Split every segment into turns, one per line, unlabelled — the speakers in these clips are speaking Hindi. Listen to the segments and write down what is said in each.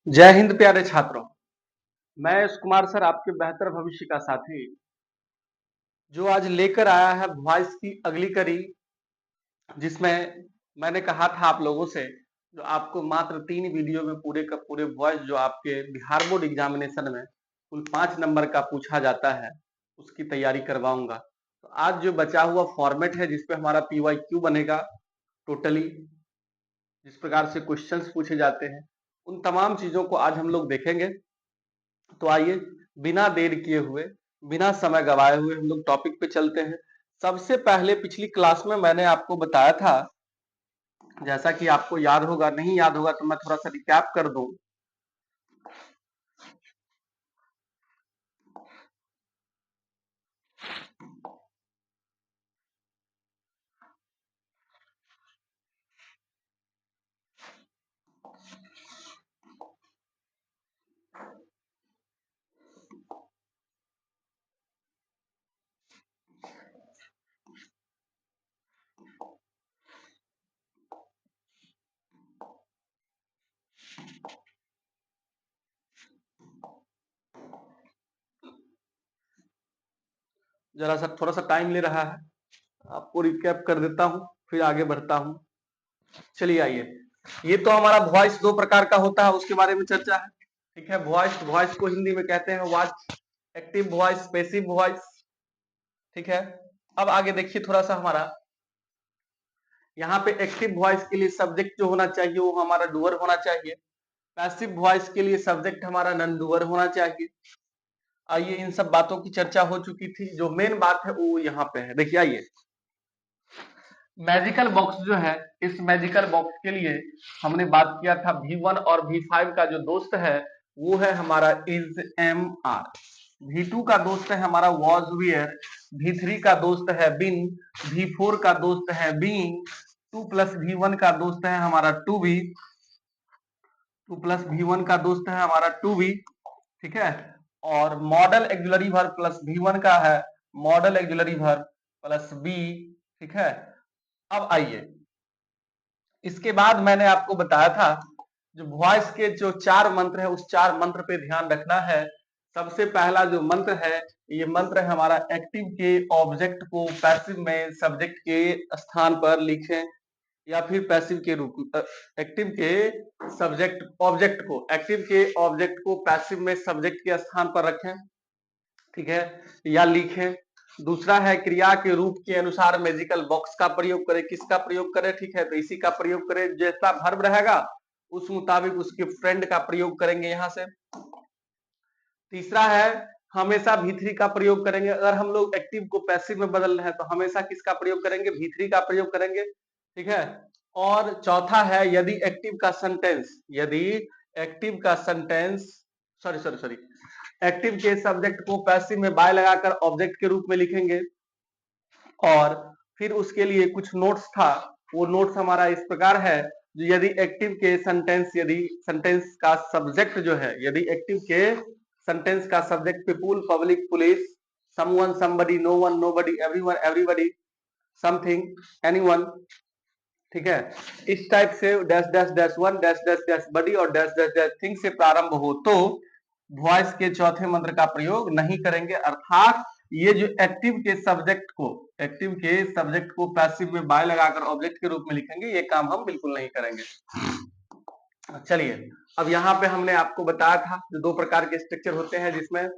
जय हिंद प्यारे छात्रों। मैं यश कुमार सर आपके बेहतर भविष्य का साथी जो आज लेकर आया है वॉइस की अगली कड़ी, जिसमें मैंने कहा था आप लोगों से जो आपको मात्र 3 वीडियो में पूरे का पूरे वॉइस जो आपके बिहार बोर्ड एग्जामिनेशन में कुल 5 नंबर का पूछा जाता है उसकी तैयारी करवाऊंगा। तो आज जो बचा हुआ फॉर्मेट है जिसपे हमारा पीवाईक्यू बनेगा, टोटली जिस प्रकार से क्वेश्चंस पूछे जाते हैं उन तमाम चीजों को आज हम लोग देखेंगे। तो आइए बिना देर किए हुए, बिना समय गवाए हुए हम लोग टॉपिक पे चलते हैं। सबसे पहले पिछली क्लास में मैंने आपको बताया था, जैसा कि आपको याद होगा, नहीं याद होगा तो मैं थोड़ा सा रिकैप कर दूं। जरा सा थोड़ा सा टाइम ले रहा है, आपको रिकैप कर देता हूं फिर आगे बढ़ता हूं। चलिए आइए, ये तो हमारा वॉइस 2 प्रकार का होता है उसके बारे में चर्चा है। ठीक है, वॉइस वॉइस को हिंदी में कहते हैं watch, active voice, passive voice. ठीक है, अब आगे देखिए थोड़ा सा हमारा यहाँ पे एक्टिव वॉइस के लिए सब्जेक्ट जो होना चाहिए वो हमारा डूअर होना चाहिए। पैसिव वॉइस के लिए सब्जेक्ट हमारा नॉन डूअर होना चाहिए। आइए, इन सब बातों की चर्चा हो चुकी थी, जो मेन बात है वो यहाँ पे है। देखिए आइए, मैजिकल बॉक्स जो है, इस मैजिकल बॉक्स के लिए हमने बात किया था V1 और V5 का जो दोस्त है वो है हमारा इज एम आर, V2 का दोस्त है हमारा वॉज वियर, V3 का दोस्त है बिन, V4 का दोस्त है बीइंग, 2 प्लस V1 का दोस्त है हमारा टू बी, 2 प्लस V1 का दोस्त है हमारा टू बी। ठीक है, और model auxiliary verb plus V1 का है modal auxiliary verb plus be. ठीक है, अब आइए, इसके बाद मैंने आपको बताया था जो वॉइस के जो 4 मंत्र है उस 4 मंत्र पे ध्यान रखना है। सबसे पहला जो मंत्र है, ये मंत्र है हमारा एक्टिव के ऑब्जेक्ट को पैसिव में सब्जेक्ट के स्थान पर लिखें, या फिर पैसिव के रूप एक्टिव के सब्जेक्ट ऑब्जेक्ट को, एक्टिव के ऑब्जेक्ट को पैसिव में सब्जेक्ट के स्थान पर रखें। ठीक है, या लिखें। दूसरा है क्रिया के रूप के अनुसार मैजिकल बॉक्स का प्रयोग करें। किसका प्रयोग करें? ठीक है, तो इसी का प्रयोग करें, जैसा वर्ब रहेगा उस मुताबिक उसके फ्रेंड का प्रयोग करेंगे यहां से। तीसरा है हमेशा V3 का प्रयोग करेंगे। अगर हम लोग एक्टिव को पैसिव में बदल रहे हैं तो हमेशा किसका प्रयोग करेंगे? V3 का प्रयोग करेंगे। ठीक है, और चौथा है यदि एक्टिव का सेंटेंस, यदि एक्टिव का sentence sorry sorry sorry active के सब्जेक्ट को पैसिव में बाय लगाकर ऑब्जेक्ट के रूप में लिखेंगे। और फिर उसके लिए कुछ नोट्स था, वो नोट्स हमारा इस प्रकार है, यदि एक्टिव के सेंटेंस, यदि सेंटेंस का सब्जेक्ट जो है, यदि एक्टिव के सेंटेंस का subject people, public, police, someone, somebody, no one, nobody, everyone, everybody, something, anyone. ठीक है, इस टाइप से dash dash dash one dash dash dash body और डैश डैश डैश थिंग से प्रारंभ हो तो वॉइस के चौथे मंत्र का प्रयोग नहीं करेंगे। अर्थात ये जो एक्टिव के सब्जेक्ट को, एक्टिव के सब्जेक्ट को पैसिव में बाय लगाकर ऑब्जेक्ट के रूप में लिखेंगे, ये काम हम बिल्कुल नहीं करेंगे। चलिए, अब यहाँ पे हमने आपको बताया था जो 2 प्रकार के स्ट्रक्चर होते हैं, जिसमें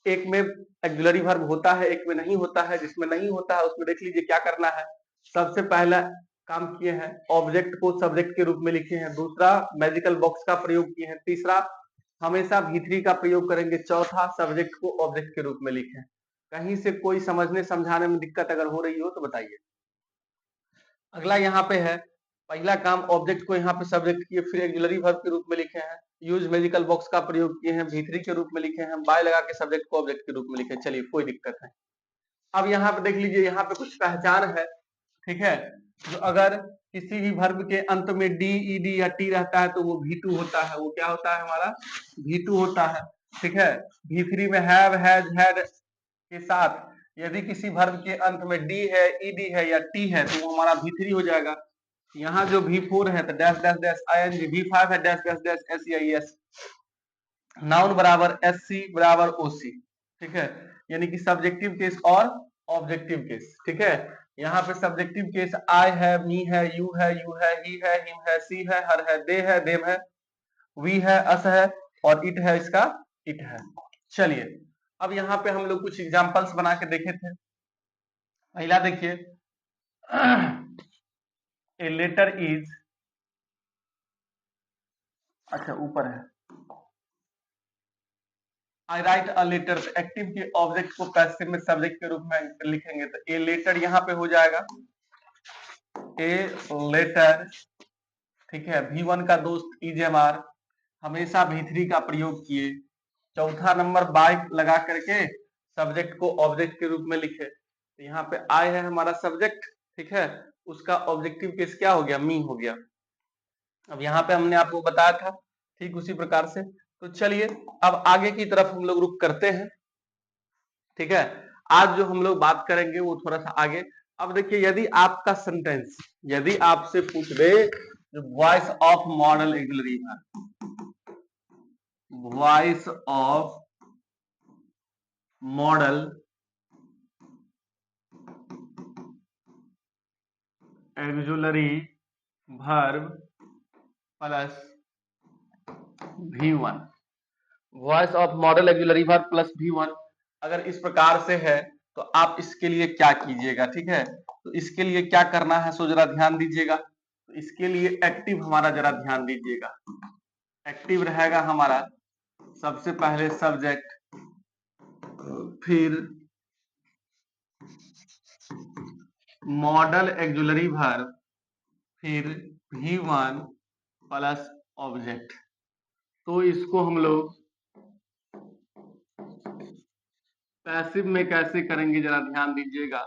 एक में एक्सिलरी वर्ब होता है, एक में नहीं होता है। जिसमें नहीं होता है उसमें देख लीजिए क्या करना है। सबसे पहला काम किए हैं, ऑब्जेक्ट को सब्जेक्ट के रूप में लिखे हैं। दूसरा, मैजिकल बॉक्स का प्रयोग किए हैं। तीसरा, हमेशा V3 का प्रयोग करेंगे। चौथा, सब्जेक्ट को ऑब्जेक्ट के रूप में लिखें। कहीं से कोई समझने समझाने में दिक्कत अगर हो रही हो तो बताइए। अगला यहाँ पे है, पहला काम ऑब्जेक्ट को यहाँ पे सब्जेक्ट किए, फिर एक्सिलरी वर्ब के रूप में लिखे हैं। यूज मैजिकल बॉक्स का प्रयोग किए हैं, V3 के रूप में लिखे हैं, बाय लगा के सब्जेक्ट को ऑब्जेक्ट के रूप में लिखे। चलिए, कोई दिक्कत नहीं। अब यहाँ पे देख लीजिए, यहाँ पे कुछ पहचान है। ठीक है, जो अगर किसी भी वर्ब के अंत में डी, ईडी या टी रहता है तो वो V2 होता है। वो क्या होता है? हमारा V2 होता है। ठीक है, V3 में हैव, हैज, हैड के साथ यदि किसी वर्ब के अंत में डी है, ईडी है या टी है तो वो हमारा V3 हो जाएगा। यहाँ जो V4 है तो dash dash dash ING, V5 है dash dash dash SEIS, noun बराबर SC बराबर OC, ठीक है, यानी कि सब्जेक्टिव केस और ऑब्जेक्टिव केस, ठीक है। यहाँ पे सब्जेक्टिव केस आई है, मी है, यू है, ही है, हिम है, सी है, हर है, दे है, देम है, वी है, अस है, और इट है, इसका इट है। चलिए अब यहाँ पे हम लोग कुछ एग्जांपल्स बना के देखे थे। पहला देखिए, ए लेटर इज, अच्छा ऊपर है, आई राइट अ लेटर, एक्टिव के ऑब्जेक्ट को पैसिव में सब्जेक्ट के रूप में लिखेंगे तो ए लेटर यहाँ पे हो जाएगा ए लेटर, ठीक है। V1 का दोस्त EJMR, हमेशा V3 का प्रयोग किए। चौथा नंबर बाइक लगा करके सब्जेक्ट को ऑब्जेक्ट के रूप में लिखे, तो यहाँ पे आई है हमारा सब्जेक्ट, ठीक है, उसका ऑब्जेक्टिव केस क्या हो गया, मी हो गया। अब यहाँ पे हमने आपको बताया था ठीक उसी प्रकार से। तो चलिए अब आगे की तरफ हम लोग रुक करते हैं, ठीक है। आज जो हम लोग बात करेंगे वो थोड़ा सा आगे। अब देखिए, यदि आपका सेंटेंस, यदि आपसे पूछ दे voice of modal auxiliary verb, voice of modal auxiliary verb plus V1, voice of modal auxiliary verb plus V1 अगर इस प्रकार से है तो आप इसके लिए क्या कीजिएगा, ठीक है। तो इसके लिए क्या करना है सो जरा ध्यान दीजिएगा। तो इसके लिए एक्टिव हमारा जरा ध्यान दीजिएगा। एक्टिव रहेगा हमारा सबसे पहले सब्जेक्ट, फिर मॉडल एक्सिलरी वर्ब, फिर V1 प्लस ऑब्जेक्ट। तो इसको हम लोग पैसिव में कैसे करेंगे जरा ध्यान दीजिएगा।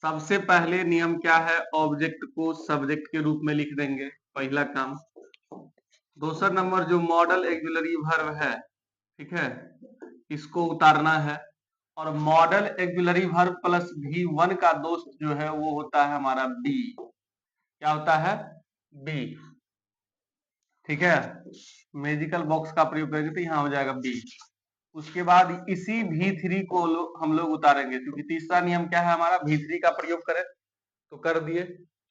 सबसे पहले नियम क्या है, ऑब्जेक्ट को सब्जेक्ट के रूप में लिख देंगे, पहला काम। दूसरा नंबर जो मॉडल एक्सिलरी वर्ब है, ठीक है, इसको उतारना है। और model auxiliary verb plus V1 का दोस्त जो है वो होता है हमारा बी। क्या होता है, बी, ठीक है। मैजिकल बॉक्स का प्रयोग करेंगे तो यहाँ हो जाएगा बी। उसके बाद इसी V3 को हम लोग उतारेंगे, क्योंकि तीसरा नियम क्या है हमारा, V3 का प्रयोग करें तो कर दिए।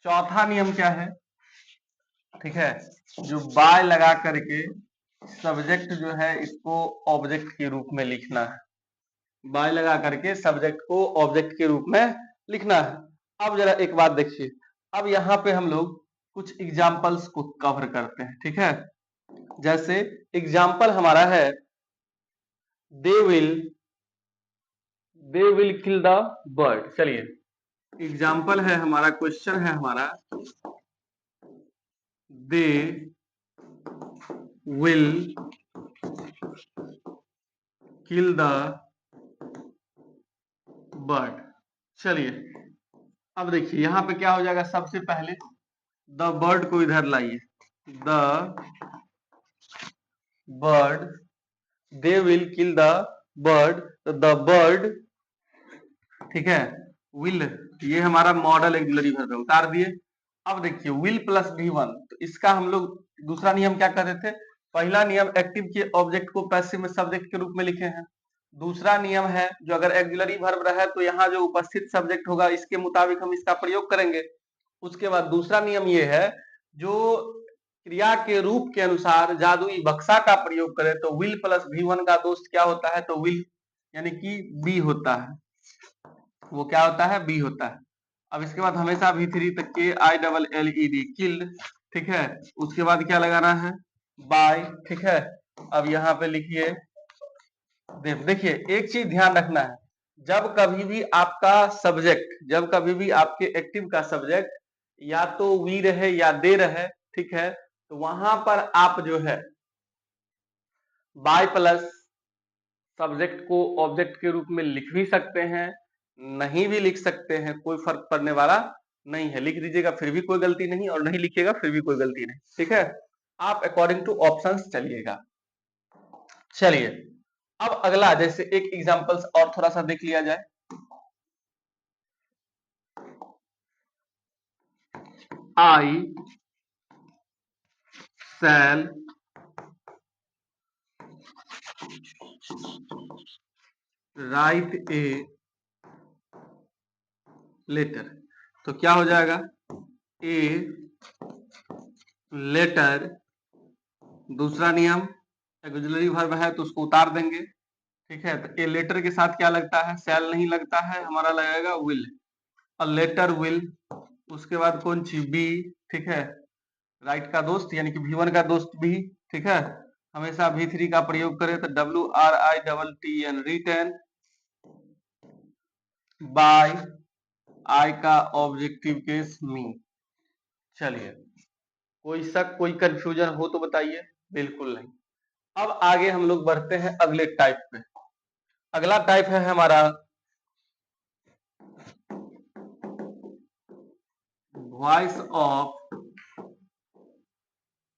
चौथा नियम क्या है, ठीक है, जो बाय लगा करके सब्जेक्ट जो है इसको ऑब्जेक्ट के रूप में लिखना है। बाय लगा करके सब्जेक्ट को ऑब्जेक्ट के रूप में लिखना है। अब जरा एक बात देखिए, अब यहाँ पे हम लोग कुछ एग्जाम्पल्स को कवर करते हैं, ठीक है। जैसे एग्जाम्पल हमारा है they will kill the bird. चलिए एग्जाम्पल है हमारा, क्वेश्चन है हमारा, they will kill the bird. चलिए अब देखिए यहाँ पे क्या हो जाएगा, सबसे पहले द बर्ड को इधर लाइए, the bird, they will kill the bird, तो द बर्ड, ठीक है, विल, ये हमारा मॉडल एक्सिलरी वर्ब है, उतार दिए। अब देखिए विल प्लस V1, तो इसका हम लोग दूसरा नियम क्या कर रहे थे, पहला नियम एक्टिव के ऑब्जेक्ट को पैसिव में सब्जेक्ट के रूप में लिखे हैं। दूसरा नियम है जो अगर एक्सिलरी वर्ब रहे तो यहाँ जो उपस्थित सब्जेक्ट होगा इसके मुताबिक हम इसका प्रयोग करेंगे। उसके बाद दूसरा नियम ये है, जो क्रिया के रूप के अनुसार जादुई बक्सा का प्रयोग करें तो विल प्लस V1 का दोस्त क्या होता है, तो विल यानी कि बी होता है, वो क्या होता है, बी होता है। अब इसके बाद हमेशा V3 तक के KILLED किल्ड, ठीक है। उसके बाद क्या लगाना है, बाय, ठीक है। अब यहाँ पे लिखिए, देखिए एक चीज ध्यान रखना है, जब कभी भी आपका सब्जेक्ट, जब कभी भी आपके एक्टिव का सब्जेक्ट या तो वी रहे या दे रहे, ठीक है, तो वहां पर आप जो है बाय प्लस सब्जेक्ट को ऑब्जेक्ट के रूप में लिख भी सकते हैं, नहीं भी लिख सकते हैं, कोई फर्क पड़ने वाला नहीं है। लिख दीजिएगा फिर भी कोई गलती नहीं, और नहीं लिखिएगा फिर भी कोई गलती नहीं, ठीक है। आप अकॉर्डिंग टू ऑप्शंस चलिएगा। चलिए अब अगला, जैसे एक एग्जांपल्स और थोड़ा सा देख लिया जाए। आई शैल राइट ए लेटर। तो क्या हो जाएगा, ए लेटर, दूसरा नियम ऑक्सिलरी वर्ब है तो उसको उतार देंगे, ठीक है। तो ए लेटर के साथ क्या लगता है, शैल नहीं लगता है, हमारा लगेगा विल, अ लेटर विल। उसके बाद कौन सी, बी, ठीक है, राइट का दोस्त यानी कि V1 का दोस्त भी, ठीक है। हमेशा V3 का प्रयोग करें तो WRITTN रिटर्न बाय आई का ऑब्जेक्टिव केस मी। चलिए, कोई शक कोई कंफ्यूजन हो तो बताइए। बिल्कुल नहीं। अब आगे हम लोग बढ़ते हैं अगले टाइप पे। अगला टाइप है हमारा voice of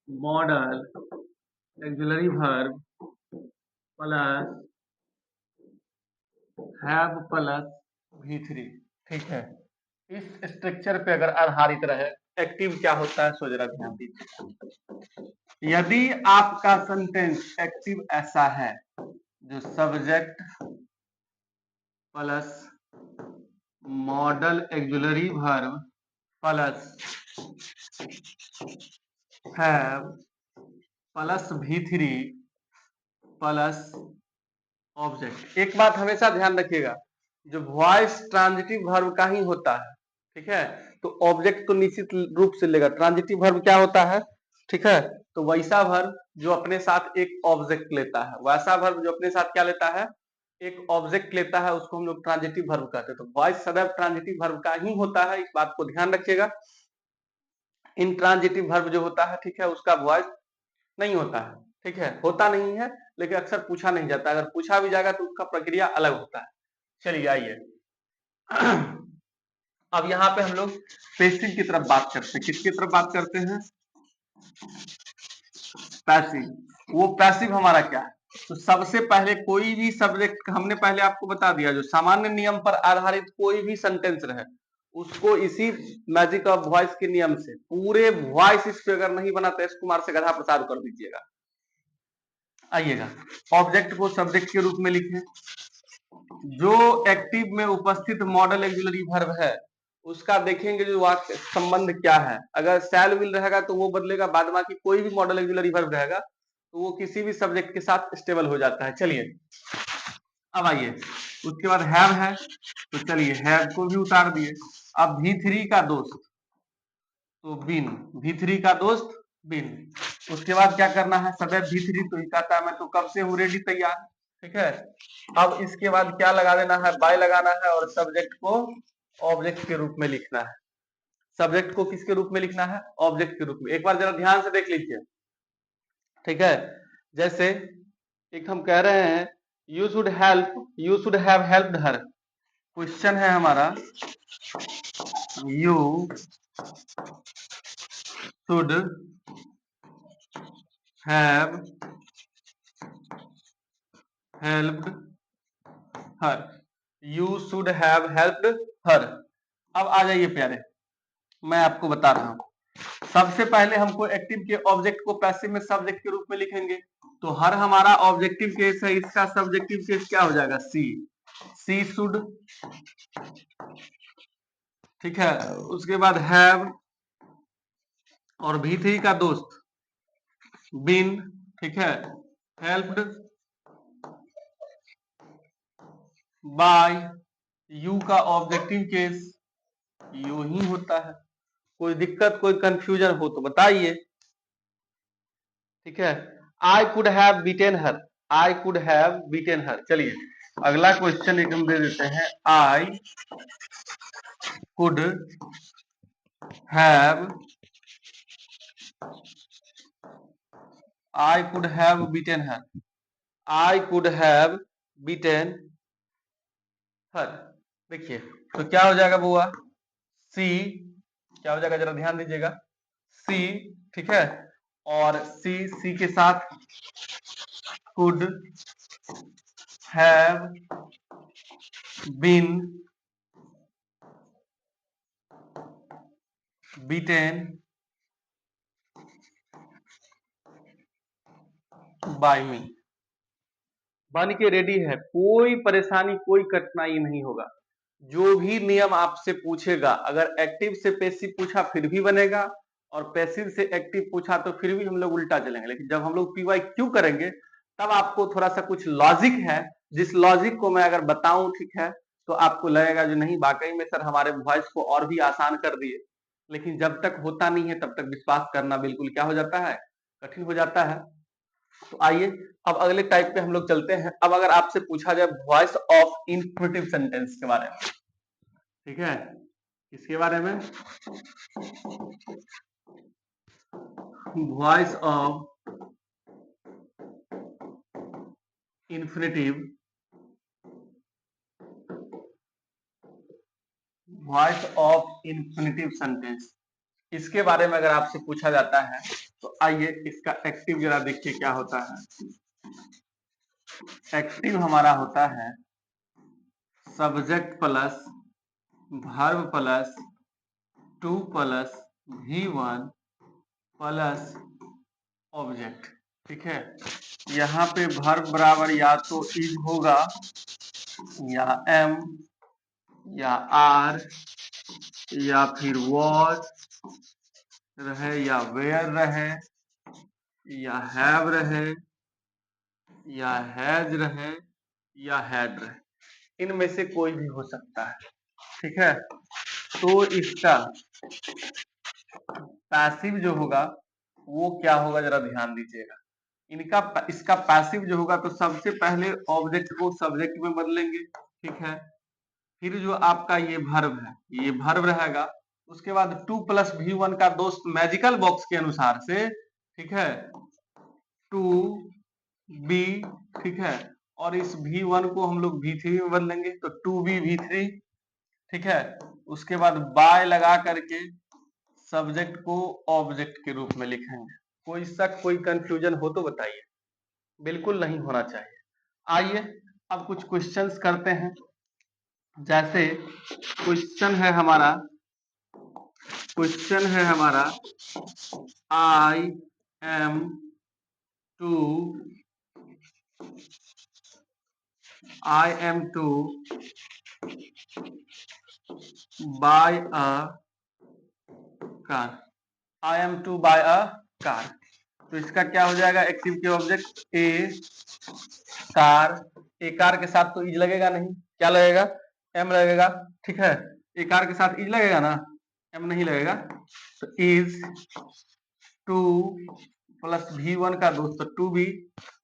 model auxiliary verb plus have plus V3, ठीक है। इस स्ट्रक्चर पे अगर आधारित रहे, एक्टिव क्या होता है सो जरा ध्यान दीजिए। यदि आपका सेंटेंस एक्टिव ऐसा है जो subject plus model auxiliary verb plus have plus V3 plus object. एक बात हमेशा ध्यान रखिएगा, जो वॉइस ट्रांजिटिव वर्ब का ही होता है, ठीक है। तो ऑब्जेक्ट तो निश्चित रूप से लेगा। ट्रांजिटिव वर्ब क्या होता है, ठीक है, तो वैसा वर्ब जो अपने साथ एक ऑब्जेक्ट लेता है, वैसा वर्ब जो अपने साथ क्या लेता है, एक ऑब्जेक्ट लेता है, उसको हम लोग ट्रांजिटिव वर्ब कहते हैं। तो वॉइस सदैव ट्रांजिटिव वर्ब का ही होता है, इस बात को ध्यान रखिएगा। इंट्रांजिटिव वर्ब जो होता है, ठीक है, उसका वॉइस नहीं होता है, ठीक है, होता नहीं है, लेकिन अक्सर पूछा नहीं जाता। अगर पूछा भी जाएगा तो उसका प्रक्रिया अलग होता है। चलिए आइए अब यहाँ पे हम लोग पैसिव की तरफ बात करते हैं। किसकी तरफ बात करते हैं, पैसिव। वो पैसिव हमारा क्या है, तो सबसे पहले कोई भी सब्जेक्ट, हमने पहले आपको बता दिया, जो सामान्य नियम पर आधारित कोई भी सेंटेंस रहे, उसको इसी मैजिक ऑफ वॉइस के नियम से पूरे वॉइस इस पे अगर नहीं बना तो एस कुमार से गधा प्रसाद कर दीजिएगा। आइएगा, ऑब्जेक्ट को सब्जेक्ट के रूप में लिखें। जो एक्टिव में उपस्थित मॉडल ऑक्सिलरी वर्ब है उसका देखेंगे जो वाक्य संबंध क्या है। अगर शैल विल रहेगा तो वो बदलेगा, बाद बाकी कोई भी मॉडल ऑक्सिलरी वर्ब रहेगा तो वो किसी भी सब्जेक्ट के साथ स्टेबल हो जाता है। चलिए अब आइए, उसके बाद हैव है, तो चलिए हैव को भी उतार दिए। अब V3 का दोस्त तो बिन, V3 का दोस्त बिन। उसके बाद क्या करना है, सदैव V3 तो ही कहता है मैं तो कब से हूँ रेडी तैयार, ठीक है। अब इसके बाद क्या लगा देना है, बाय लगाना है, और सब्जेक्ट को ऑब्जेक्ट के रूप में लिखना है। सब्जेक्ट को किसके रूप में लिखना है, ऑब्जेक्ट के रूप में। एक बार जरा ध्यान से देख लीजिए, ठीक है। जैसे एक हम कह रहे हैं you should have helped her. Question है हमारा, you should have helped her, you should have helped हर। अब आ जाइए प्यारे, मैं आपको बता रहा हूं। सबसे पहले हमको एक्टिव के ऑब्जेक्ट को पैसिव में सब्जेक्ट के रूप में लिखेंगे। तो हर हमारा ऑब्जेक्टिव केस है, इसका सब्जेक्टिव केस क्या हो जाएगा, सी शुड, ठीक है। उसके बाद हैव और V3 का दोस्त बिन, ठीक है, हेल्प्ड बाय, यू का ऑब्जेक्टिव केस यू ही होता है। कोई दिक्कत कोई कंफ्यूजन हो तो बताइए, ठीक है। I could have beaten her, I could have beaten her. चलिए अगला क्वेश्चन एक हम दे देते हैं, I could have, I could have beaten her, I could have beaten her. देखिए तो क्या हो जाएगा बुआ, सी क्या हो जाएगा, जरा ध्यान दीजिएगा, सी, ठीक है, और सी के साथ could have been beaten by me। बन के रेडी है, कोई परेशानी कोई कठिनाई नहीं होगा। जो भी नियम आपसे पूछेगा, अगर एक्टिव से पैसिव पूछा फिर भी बनेगा, और पैसिव से एक्टिव पूछा तो फिर भी हम लोग उल्टा चलेंगे। लेकिन जब हम लोग पीवाई क्यू करेंगे तब आपको थोड़ा सा कुछ लॉजिक है, जिस लॉजिक को मैं अगर बताऊं, ठीक है, तो आपको लगेगा जो नहीं वाकई में सर हमारे वॉइस को और भी आसान कर दिए। लेकिन जब तक होता नहीं है तब तक विश्वास करना बिल्कुल क्या हो जाता है, कठिन हो जाता है। तो आइए अब अगले टाइप पे हम लोग चलते हैं। अब अगर आपसे पूछा जाए वॉइस ऑफ इंफिनिटिव सेंटेंस के बारे में, ठीक है, इसके बारे में, voice of infinitive, voice of infinitive sentence, इसके बारे में अगर आपसे पूछा जाता है तो आइए इसका एक्टिव जरा देखिए क्या होता है। एक्टिव हमारा होता है subject plus verb plus two plus V1 plus object, ठीक है। यहाँ पे वर्ब बराबर या तो इज होगा, या एम, या आर, या फिर वॉज रहे, या वेयर रहे, या हैव रहे, या हैज रहे, या हैड रहे। इनमें से कोई भी हो सकता है, ठीक है। तो इसका पैसिव जो होगा वो क्या होगा, जरा ध्यान दीजिएगा। इसका पैसिव जो होगा तो सबसे पहले ऑब्जेक्ट को सब्जेक्ट में बदलेंगे, ठीक है। फिर जो आपका ये वर्ब है, ये वर्ब रहेगा। उसके बाद 2+V1 का दोस्त मैजिकल बॉक्स के अनुसार से, ठीक है, 2B, ठीक है, और इस V1 को हम लोग V3 में बदलेंगे तो 2B V3, ठीक है। उसके बाद बाय लगा करके सब्जेक्ट को ऑब्जेक्ट के रूप में लिखेंगे। कोई शक कोई कंफ्यूजन हो तो बताइए, बिल्कुल नहीं होना चाहिए। आइए अब कुछ क्वेश्चंस करते हैं। जैसे क्वेश्चन है हमारा, I am to buy a car, I am to buy a car. तो इसका क्या हो जाएगा, एक्टिव के object a car, a car के साथ तो इज लगेगा नहीं, क्या लगेगा, एम लगेगा, ठीक है। ए कार के साथ इज लगेगा ना, एम नहीं लगेगा। तो इज 2+V1 का दोस्त 2B,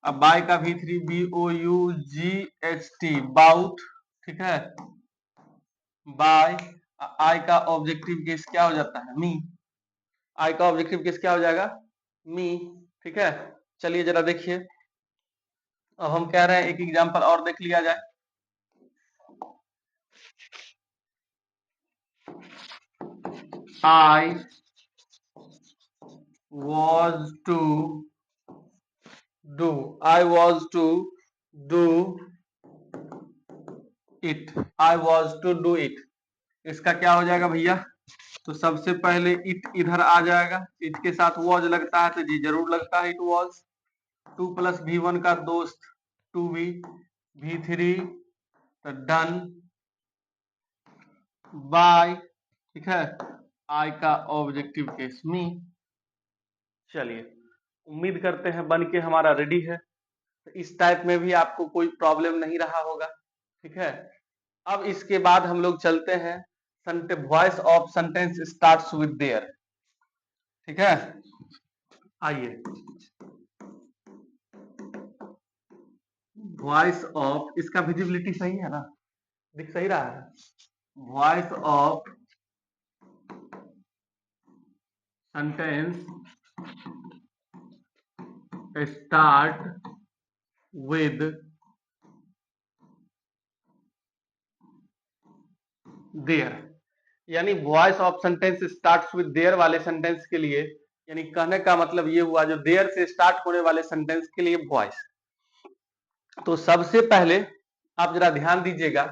अब बाय का V3 BOUGHT बाउट, ठीक है, बाय। आई का ऑब्जेक्टिव केस क्या हो जाता है, मी। आई का ऑब्जेक्टिव केस क्या हो जाएगा, मी, ठीक है। चलिए जरा देखिए, अब हम कह रहे हैं एक एग्जांपल और देख लिया जाए। I was to do it, I was to do it। इसका क्या हो जाएगा भैया, तो सबसे पहले इट इधर आ जाएगा, इट के साथ वॉज लगता है तो जी जरूर लगता है, इट वॉज। 2+V1 का दोस्त 2B, V3 तो डन बाय, ठीक है, आई का ऑब्जेक्टिव केस मी। चलिए उम्मीद करते हैं बन के हमारा रेडी है। तो इस टाइप में भी आपको कोई प्रॉब्लम नहीं रहा होगा, ठीक है। अब इसके बाद हम लोग चलते हैं, voice of sentence starts with there, ठीक है। आइए वॉइस ऑफ, इसका विजिबिलिटी सही है ना, दिख सही रहा है। Voice of sentence start with there, यानी voice of sentence starts with there वाले सेंटेंस के लिए, यानी कहने का मतलब ये हुआ जो देयर से स्टार्ट होने वाले सेंटेंस के लिए वॉइस। तो सबसे पहले आप जरा ध्यान दीजिएगा,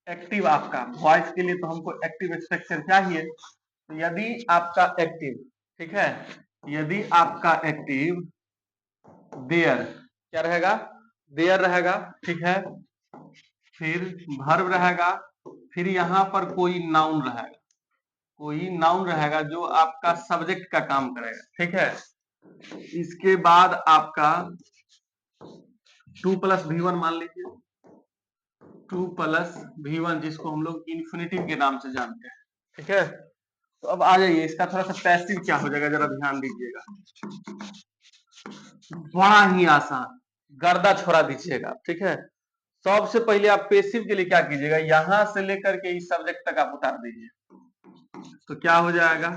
एक्टिव आपका वॉइस के लिए तो हमको एक्टिव स्ट्रक्चर चाहिए। तो यदि आपका एक्टिव, ठीक है, यदि आपका एक्टिव देयर क्या रहेगा, देयर रहेगा, ठीक है, फिर वर्ब रहेगा, फिर यहां पर कोई नाउन रहेगा, कोई नाउन रहेगा जो आपका सब्जेक्ट का काम करेगा, ठीक है। इसके बाद आपका 2 प्लस V1 मान लीजिए, 2 प्लस V1 जिसको हम लोग इन्फिनिटिव के नाम से जानते हैं, ठीक है। तो अब आ जाइए, इसका थोड़ा सा पैसिव क्या हो जाएगा जरा ध्यान दीजिएगा, बड़ा ही आसान, गर्दा छोड़ा दीजिएगा, ठीक है। सबसे पहले आप पैसिव के लिए क्या कीजिएगा, यहां से लेकर के इस सब्जेक्ट तक आप उतार दीजिए, तो क्या हो जाएगा,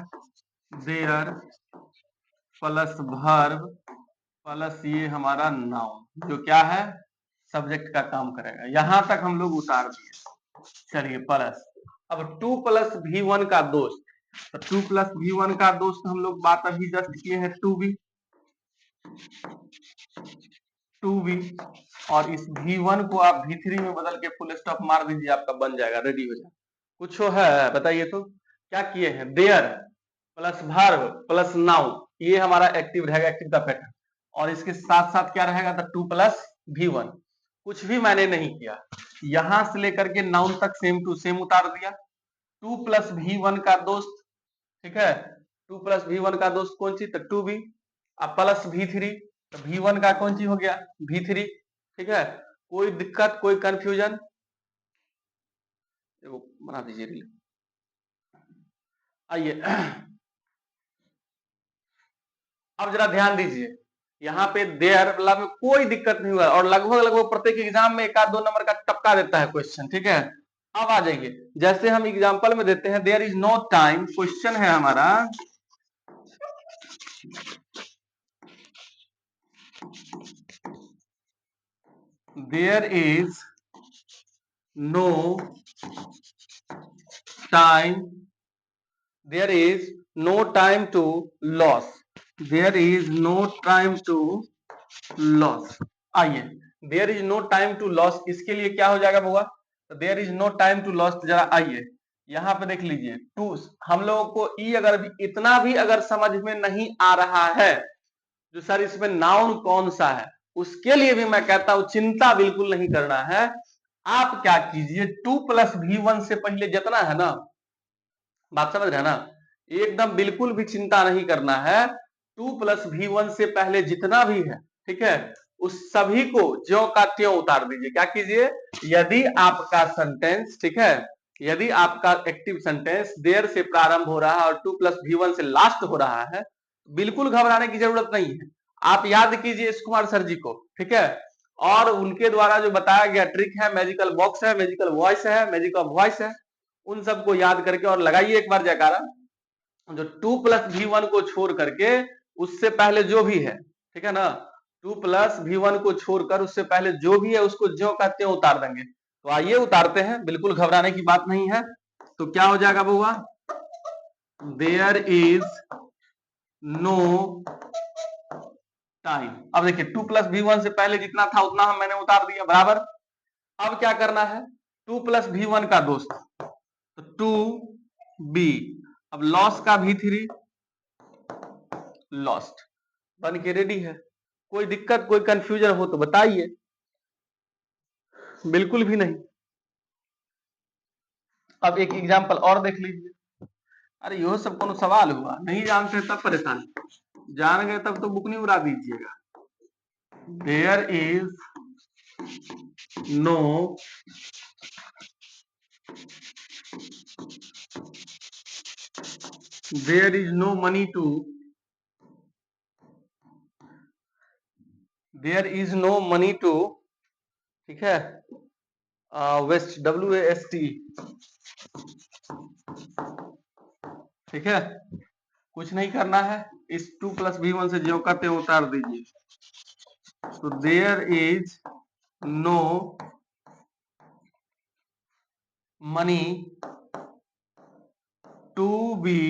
देयर प्लस वर्ब प्लस ये हमारा नाउन जो क्या है सब्जेक्ट का काम करेगा, यहां तक हम लोग उतार दिए। चलिए प्लस, अब 2 प्लस V1 का दोस्त, तो 2 प्लस V1 का दोस्त हम लोग बात अभी जस्ट किए हैं 2B, और इस V1 को आप V3 में बदल के फुल स्टॉप मार दीजिए, आपका बन जाएगा, रेडी हो जाएगा। कुछ है बताइए तो, क्या किए हैं, there plus verb plus noun, ये हमारा एक्टिव रहेगा, एक्टिव का पैटर्न, और इसके साथ साथ क्या रहेगा, तो 2 प्लस V1, कुछ भी मैंने नहीं किया, यहां से लेकर के नाउन तक सेम टू सेम उतार दिया। 2 प्लस V1 का दोस्त, ठीक है, 2 प्लस V1 का दोस्त कौन सी, तो 2B, अब प्लस V3, तो V1 का कौन सी हो गया, V3, ठीक है। कोई दिक्कत, कोई कंफ्यूजन, बना दीजिए, आइए अब जरा ध्यान दीजिए, यहाँ पे देयर वाला में कोई दिक्कत नहीं हुआ, और लगभग लगभग प्रत्येक एग्जाम में 1 आध 2 नंबर का टपका देता है क्वेश्चन, ठीक है। अब आ जाइए, जैसे हम एग्जांपल में देते हैं, there is no time, question है हमारा, there is no time, there is no time to loss, there is no time to loss. आइए, there is no time to loss, इसके लिए क्या हो जाएगा बुआ, तो there is no time to loss, जरा आइए यहां पे देख लीजिए, टू हम लोगों को ई अगर भी इतना भी अगर समझ में नहीं आ रहा है, जो सर इसमें नाउन कौन सा है, उसके लिए भी मैं कहता हूं चिंता बिल्कुल नहीं करना है। आप क्या कीजिए, 2 प्लस V1 से पहले जितना है ना, बात समझ रहे हैं ना, एकदम बिल्कुल भी चिंता नहीं करना है, 2 प्लस V1 से पहले जितना भी है, ठीक है, उस सभी को ज्यों का त्यों उतार दीजिए। क्या कीजिए, यदि आपका सेंटेंस, ठीक है, यदि आपका एक्टिव सेंटेंस देयर से प्रारंभ हो रहा है और 2 प्लस V1 से लास्ट हो रहा है, बिल्कुल घबराने की जरूरत नहीं है। आप याद कीजिए इस कुमार सर जी को, ठीक है, और उनके द्वारा जो बताया गया ट्रिक है, मैजिकल बॉक्स है, मैजिकल वॉइस है, मैजिक ऑफ वॉइस है, उन सबको याद करके और लगाइए एक बार जयकारा। जो 2 प्लस V1 को छोड़ करके उससे पहले जो भी है, ठीक है ना, 2 प्लस V1 को छोड़कर उससे पहले जो भी है उसको ज्यों का त्यों उतार देंगे। तो आइए उतारते हैं, बिल्कुल घबराने की बात नहीं है। तो क्या हो जाएगा बउआ, देयर इज नो टाइम, अब देखिए 2 प्लस V1 से पहले जितना था उतना हम मैंने उतार दिया, बराबर। अब क्या करना है, 2 प्लस V1 का दोस्त, तो 2B, अब लॉस का V3, लॉस्ट बन के रेडी है। कोई दिक्कत, कोई कंफ्यूजन हो तो बताइए, बिल्कुल भी नहीं। अब एक एग्जांपल और देख लीजिए, अरे यो सब कोनो सवाल हुआ, नहीं जानते तब परेशान, जान गए तब तो बुक नहीं उड़ा दीजिएगा। There is no there is no money to, there is no money to, ठीक है, वेस्ट, WAST, ठीक है, कुछ नहीं करना है, इस 2 प्लस V1 से ज्यों का त्यों उतार दीजिए। तो there is no money to be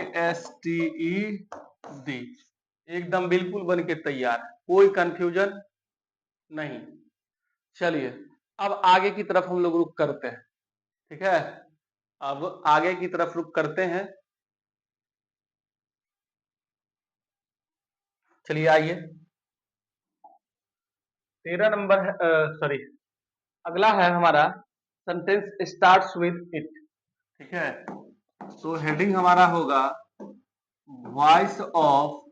WASTED, एकदम बिल्कुल बन के तैयार है, कोई कंफ्यूजन नहीं। चलिए अब आगे की तरफ हम लोग रुक करते हैं, ठीक है। अब आगे की तरफ रुख करते हैं। चलिए आइए, 13 नंबर है, सॉरी, अगला है हमारा सेंटेंस स्टार्ट्स विद इट। ठीक है, तो हेडिंग हमारा होगा voice of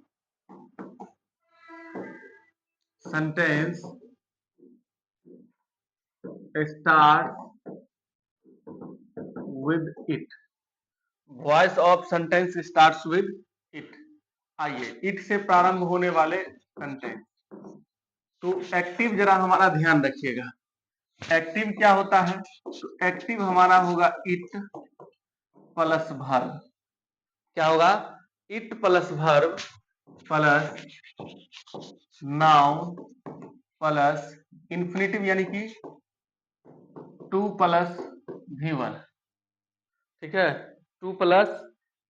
sentence start with it. Voice of sentence starts with it. आइए, इट से प्रारंभ होने वाले सेंटेंस। तो एक्टिव जरा हमारा ध्यान रखिएगा, एक्टिव क्या होता है? तो एक्टिव हमारा होगा इट प्लस वर्ब। क्या होगा? It plus verb plus noun plus infinitive यानी कि 2 प्लस V1। ठीक है, 2 प्लस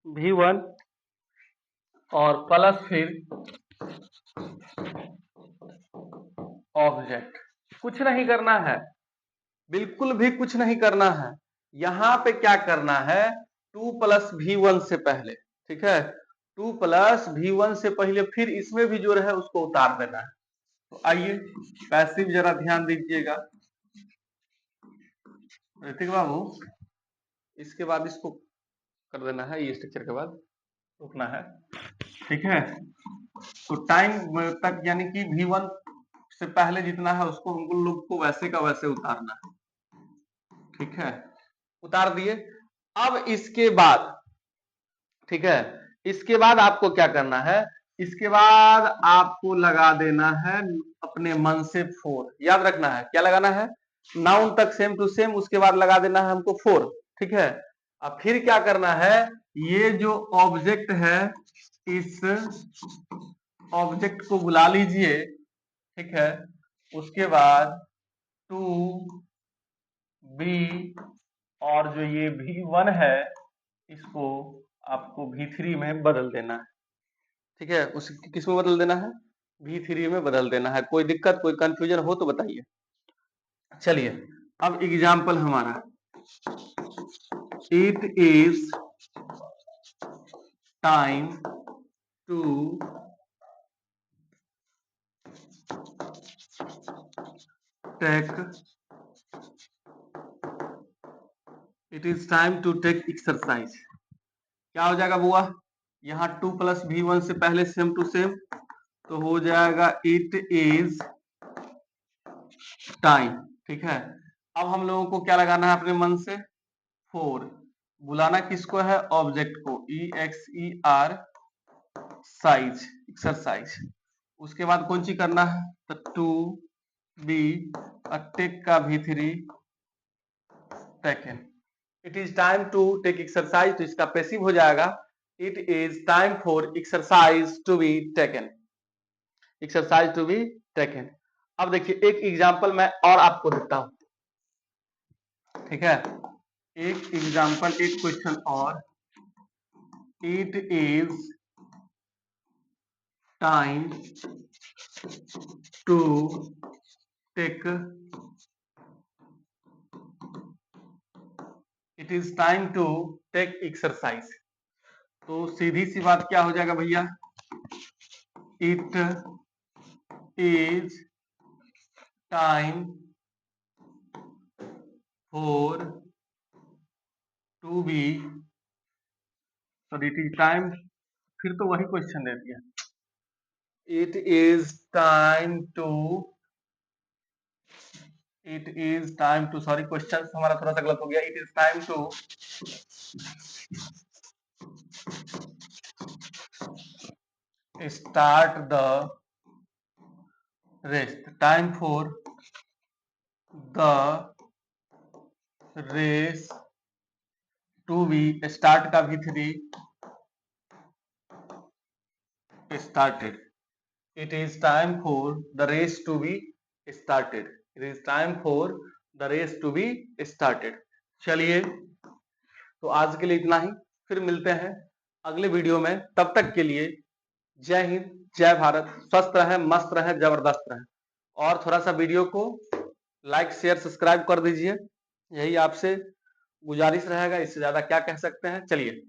V1 और प्लस फिर ऑब्जेक्ट। कुछ नहीं करना है, बिल्कुल भी कुछ नहीं करना है। यहां पे क्या करना है? 2 प्लस V1 से पहले, ठीक है, 2 प्लस V1 से पहले फिर इसमें भी जो है उसको उतार देना है। तो आइए पैसिव जरा ध्यान दीजिएगा ऋतिक बाबू, इसके बाद इसको कर देना है, ये स्ट्रक्चर के बाद रुकना है। ठीक है, तो टाइम तक यानी कि V1 से पहले जितना है उसको हम लोग को वैसे का वैसे उतारना है। ठीक है, उतार दिए। अब इसके बाद, ठीक है, इसके बाद आपको क्या करना है? इसके बाद आपको लगा देना है अपने मन से 4। याद रखना है, क्या लगाना है? नाउन तक सेम टू सेम, उसके बाद लगा देना है हमको 4। ठीक है, अब फिर क्या करना है? ये जो ऑब्जेक्ट है इस ऑब्जेक्ट को बुला लीजिए। ठीक है, उसके बाद 2B और जो ये V1 है इसको आपको V3 में बदल देना है। ठीक है, उस किस में बदल देना है? V3 में बदल देना है। कोई दिक्कत, कोई कंफ्यूजन हो तो बताइए। चलिए, अब एग्जाम्पल हमारा, it is time to take, it is time to take exercise. क्या हो जाएगा बुआ? यहाँ 2 प्लस V1 से पहले सेम टू सेम, तो हो जाएगा इट इज टाइम। ठीक है, अब हम लोगों को क्या लगाना है अपने मन से? 4। बुलाना किसको है? ऑब्जेक्ट को, EXER साइज, एक्सरसाइज। उसके बाद कौन सी करना है? तो 2B टेक का V3 taken. It is time to take exercise, तो इसका पैसिव हो जाएगा it is time for exercise to be taken, exercise to be taken. अब देखिए एक एग्जांपल मैं और आपको देता हूं। ठीक है, एक एग्जांपल, एक क्वेश्चन और, it is time to take, it is time to take exercise. तो सीधी सी बात क्या हो जाएगा भैया? It is time for to be, sorry, it is time, फिर तो वही क्वेश्चन दे दिया। It is time to, it is time to, sorry question हमारा थोड़ा सा गलत हो गया। It is time to start the race, time for the race to be, start का V3 started. It is time for the race to be started, it is time for the race to be started. चलिए, तो आज के लिए इतना ही, फिर मिलते हैं अगले वीडियो में। तब तक के लिए जय हिंद, जय भारत, स्वस्थ रहे, मस्त रहे, जबरदस्त रहे। और थोड़ा सा वीडियो को लाइक शेयर सब्सक्राइब कर दीजिए, यही आपसे गुजारिश रहेगा, इससे ज्यादा क्या कह सकते हैं। चलिए